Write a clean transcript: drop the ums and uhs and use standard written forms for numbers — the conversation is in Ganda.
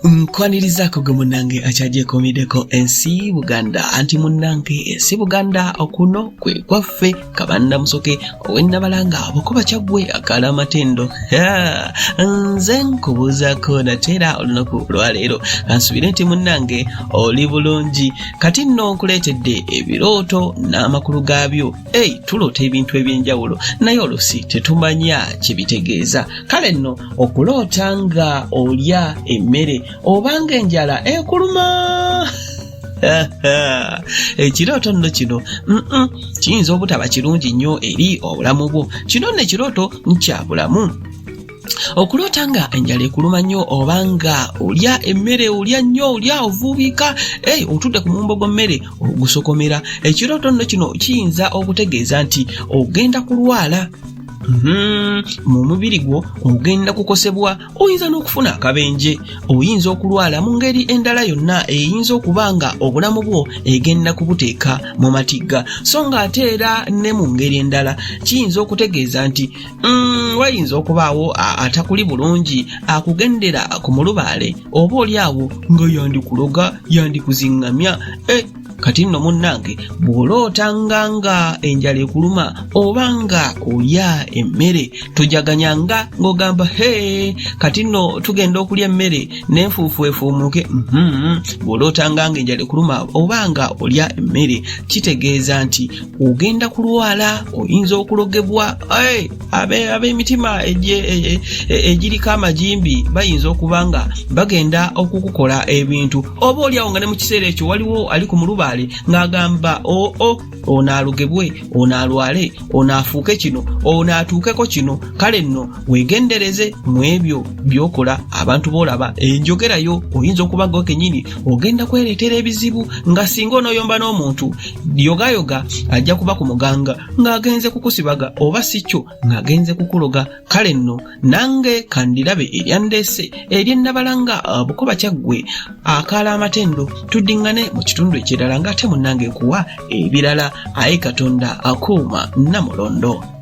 Nkwanirizako gwe munnange akyajekomiddeko ensi Buganda anti munnange ensi Buganda okuno kwe kwaffe Kabanda Musoke ow'ennabalanga Bukoba Kyaggwe akala amatendo. Nze nkubuuzaako natera olunaku lwaleero kansubire nti munnange oli bulungi kati nno nkuleetedde ebirooto n'amakulu gaabyo. Tuloota ebintu eby'enjawulo naye olusi tetumanya kye bitegeeza. Kale nno okuloota nga olya emmere obanga enjala ekuluma ekirooto nno kino kiyinza obutaba kirungi nnyo eri obulamu bwo. Kino nno ekirooto nkya bulamu. Okuloota nga enjala ekuluma nnyo obanga olya emmere olya nnyo olya ovuubika otudde ku mumbo gw'emmere ogusokomera. Ekirooto nno kino kiyinza okutegeeza nti ogenda kulwala. Mu mubiri gwo ogenda kukosebwa, oyinza n'okufuna akabenje, oyinza okulwala mu ngeri endala yonna eyinza okuba nga obulamu bwo egenda kubuteeka mu matigga. So nga ate era ne mu ngeri endala kiyinza okutegeeza nti wayinza okubaawo atakuli bulungi akugendera ku mulubaale oba oli awo nga yandikuloga yandikuzingamya. Kati nno munnange bw'olootanga nga enjala ekuluma obanga olya emmere tojaganyanga ng'ogamba kati nno tugenda okulya emmere n'enfuufu efuumuke. Bw'olootanga nga enjala ekuluma obanga olya emmere kitegeeza nti ogenda kulwala, oyinza okulogebwa. Ab'emitima egiriko amajimbi bayinza okuba nga bagenda okukukola ebintu. Oba oli awo nga ne mu kiseera ekyo waliwo ali ku mulubaale ng'agamba onaalugebwe, onaalwale, onaafuuke kino, onaatuukeko kino. Kale nno weegendereze mu ebyo by'okola. Abantu b'olaba enjogerayo oyinza okuba nga kennyini ogenda kwereetera ebizibu, nga singa onooyomba n'omuntu yogayoga ajja kuba ku muganga ng'agenze kukusibaga, oba si kyo ng'agenze kukuloga. Kale nno nange kandirabe eryandeese ery'ennabalanga Bukoba Kyaggwe akaala amatendo tuddiŋŋane mu kitundu ekirala ng'ate munnange kuwa ebirala. Aye Katonda akuuma Namulondo.